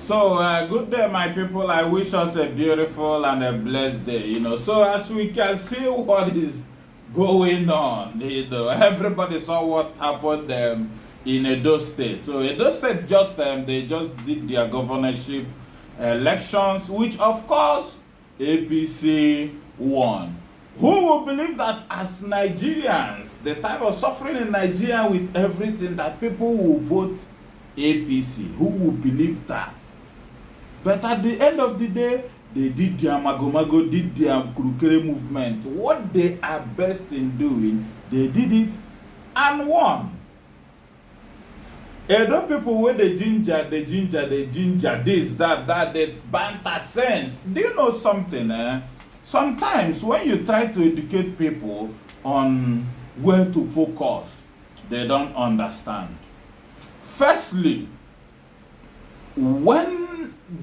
Good day, my people. I wish us a beautiful and a blessed day. So as we can see, what is going on, everybody saw what happened in Edo State. So Edo State they just did their governorship elections, which of course APC won. Who will believe that as Nigerians, the type of suffering in Nigeria with everything, that people will vote APC? Who will believe that? But at the end of the day, they did their magomago, did their Kurukere movement. What they are best in doing, they did it and won. Edo people, when they ginger this, that, they banter sense. Do you know something? Sometimes when you try to educate people on where to focus, they don't understand. Firstly, when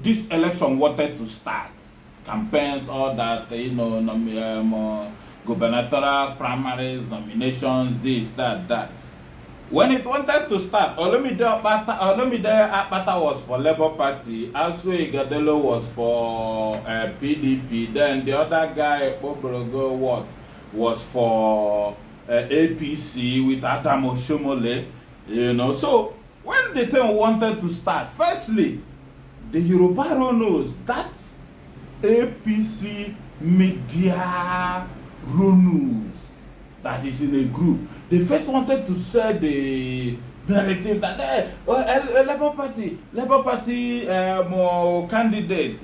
this election wanted to start, campaigns, all that, gubernatorial primaries, nominations, this, that. When it wanted to start, Olumide Akpata was for Labour Party, Asue Ighodalo was for PDP, then the other guy, Oborogo, was for APC with Adam Oshomole, So when the thing wanted to start, firstly, the Yoruba knows that APC media news that is in a group. They first wanted to sell the narrative that Labour Party candidate,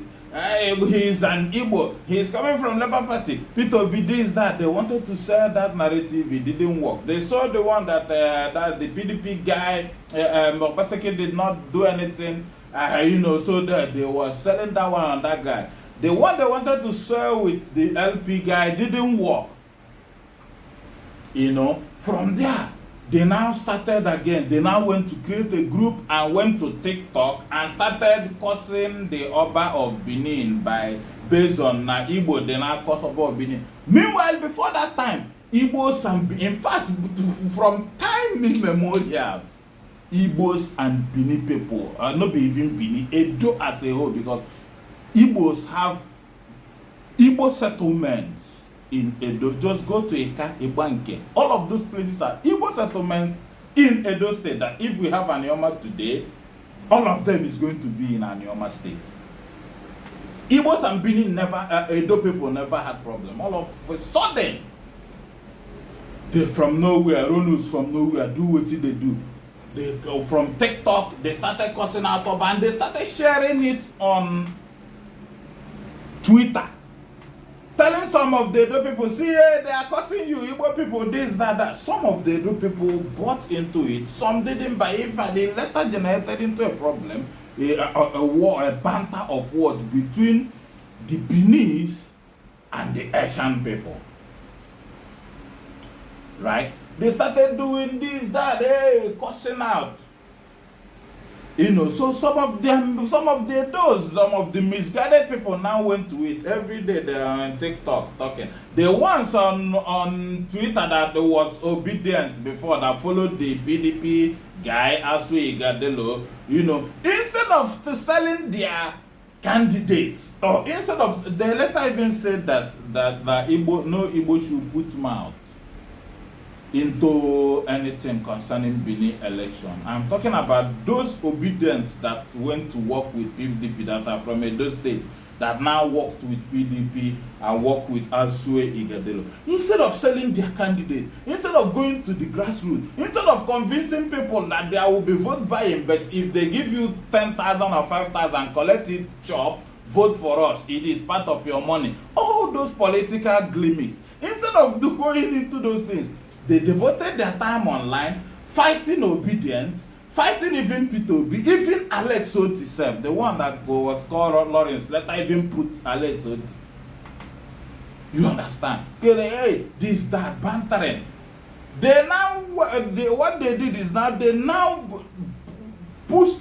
he's an Igbo, he's coming from Labour Party, Peter Obi this, that. They wanted to sell that narrative. It didn't work. They saw the one that the PDP guy, Obaseki, did not do anything, so that they were selling that one on that guy. The one they wanted to sell with the LP guy didn't work. From there, they now started again. They now went to create a group and went to TikTok and started cursing the Oba of Benin based on Igbo. They now curse Oba of Benin. Meanwhile, before that time, Igbos and, in fact, from time immemorial, Igbos and Benin people, not even Benin, Edo as a whole, because Igbos have Igbo settlements in Edo. Just go to Eka, Ibanke. All of those places are Igbo settlements in Edo State, that if we have Anioma today, all of them is going to be in Anioma State. Igbos and Benin Edo people never had problem. All of a sudden, they from nowhere, Ronus from nowhere, do what they do. They go from TikTok, they started cussing out Oba, and they started sharing it on Twitter. Telling some of the Edo people, see, they are cursing you, Igbo people, this, that. Some of the Edo people bought into it. Some didn't buy it, and they later generated into a problem, a war, a banter of words between the Beninese and the Asian people. Right? They started doing this, that, cursing out. So some of the misguided people now went to it. Every day they are on TikTok talking. The ones on Twitter that was obedient before, that followed the PDP guy, Asue Ighodalo, instead of selling their candidates, or instead of, they later even said that no Igbo should put mouth into anything concerning Benin election. I'm talking about those obedience that went to work with PDP, that are from Edo State, that now worked with PDP and worked with Asue Ighodalo. Instead of selling their candidate, instead of going to the grassroots, instead of convincing people that there will be vote buying, but if they give you 10,000 or 5,000, collect it, chop, vote for us, it is part of your money. All those political gimmicks, instead of going into those things, they devoted their time online fighting obedience, fighting even Peter Obi, even Alex Oti self, the one that was called Lawrence, later even put Alex Oti. You understand? Hey, this, that, bantering. They now, what they did is now, they now pushed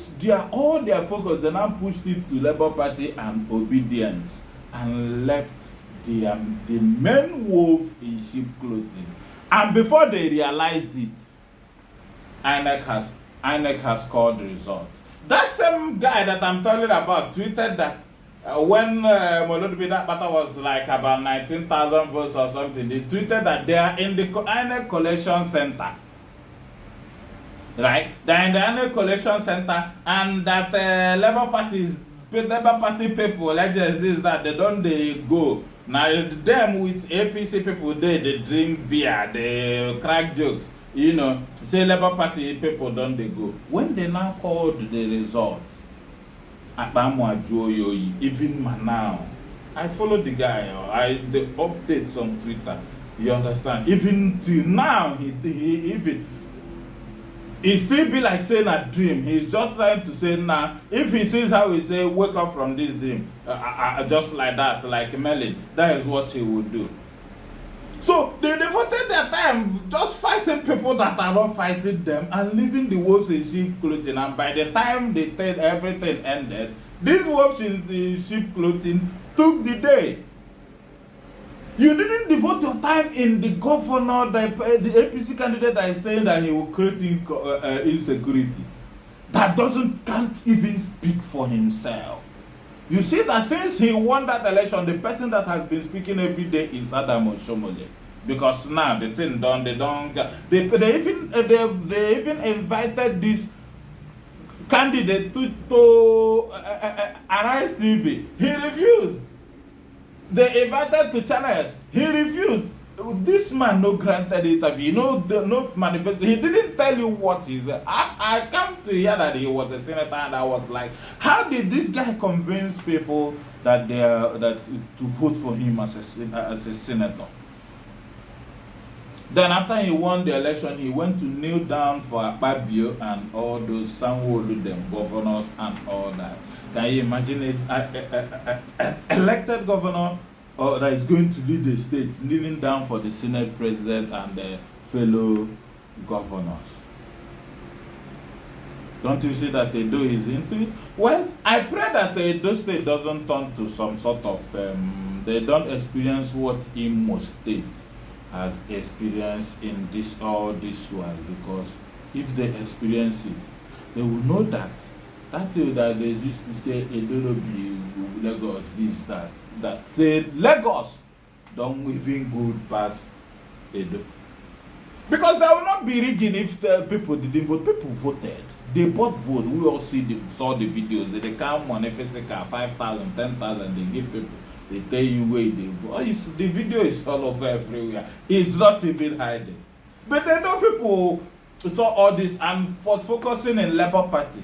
all their focus, they now pushed it to Labour Party and obedience, and left the main wolf in sheep clothing. And before they realized it, INEC has called the result. That same guy that I'm telling about tweeted that when Molodobi Dakpata was like about 19,000 votes or something, he tweeted that they are in the INEC collection center. Right? They're in the INEC collection center, and that Labour Party people, like just this, that they go. Now, them with APC people, they drink beer, they crack jokes. You know, say Labour Party people they go. When they now called the result, even now, I follow the guy, the updates on Twitter. You understand? Even till now, he still be like saying a dream. He's just trying to say now, if he sees how he say, wake up from this dream, just like that, like Merlin, that is what he would do. So they devoted their time just fighting people that are not fighting them and leaving the wolves in sheep clothing. And by the time they said everything ended, these wolves in the sheep clothing took the day. You didn't devote your time in the governor, the APC candidate that is saying that he will create insecurity. That can't even speak for himself. You see that since he won that election, the person that has been speaking every day is Adam Oshomole. Because now the thing done, they even invited this candidate to Arise TV. He refused. They invited to channels. He refused. This man no granted interview. No manifest. He didn't tell you what he's. I come to hear that he was a senator, and I was like, how did this guy convince people that to vote for him as a senator? Then after he won the election, he went to kneel down for Akpabio and all those Sanwo-Olu, them governors and all that. Can you imagine it? Elected governor that is going to lead the state kneeling down for the Senate president and the fellow governors. Don't you see that Edo is into it? Well, I pray that Edo state doesn't turn to some sort of, they don't experience what Imo state has experienced in all this world, because if they experience it, they will know that that they used to say Edo be Lagos, this, that say Lagos don't even good past Edo. Because there will not be rigging if the people didn't vote. People voted. They bought vote. We all saw the videos. They come on FSK 5,000, 10,000, they give people. They tell you where they vote. The video is all over everywhere. It's not even hiding. But they know people saw all this and was focusing in Labour Party.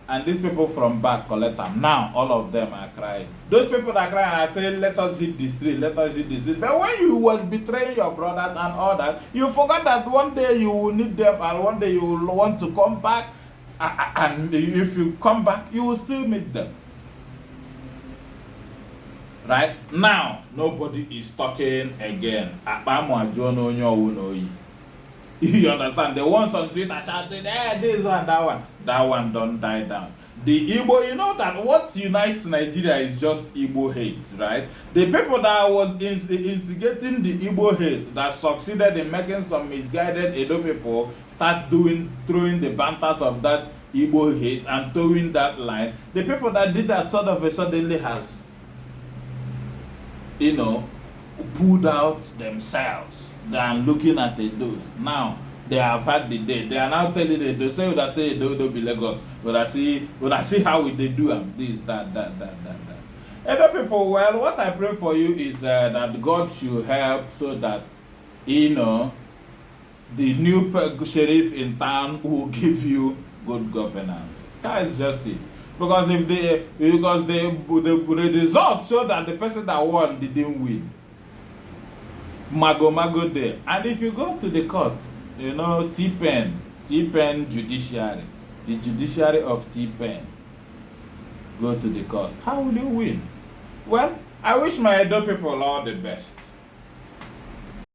And these people from back collect them. Now, all of them are crying. Those people that cry and I say, let us hit the street, let us hit the street. But when you was betraying your brothers and all that, you forgot that one day you will need them and one day you will want to come back. And if you come back, you will still meet them. Right? Now, nobody is talking again. You understand? The ones on Twitter shouting, this one, that one. That one don't die down. The Igbo, you know that what unites Nigeria is just Igbo hate, right? The people that was instigating the Igbo hate, that succeeded in making some misguided Edo people start throwing the banters of that Igbo hate and towing that line. The people that did that sort of suddenly has, pulled out themselves than looking at the those. Now they have had the day. They are now telling they say that say don't be Lagos. But I see how they do them. This, that. Other people, well, what I pray for you is that God should help so that the new sheriff in town will give you good governance. That is just it. Because the result so that the person that won didn't win. Mago there. And if you go to the court, T-Pen judiciary, the judiciary of T-Pen, go to the court. How will you win? Well, I wish my Edo people all the best.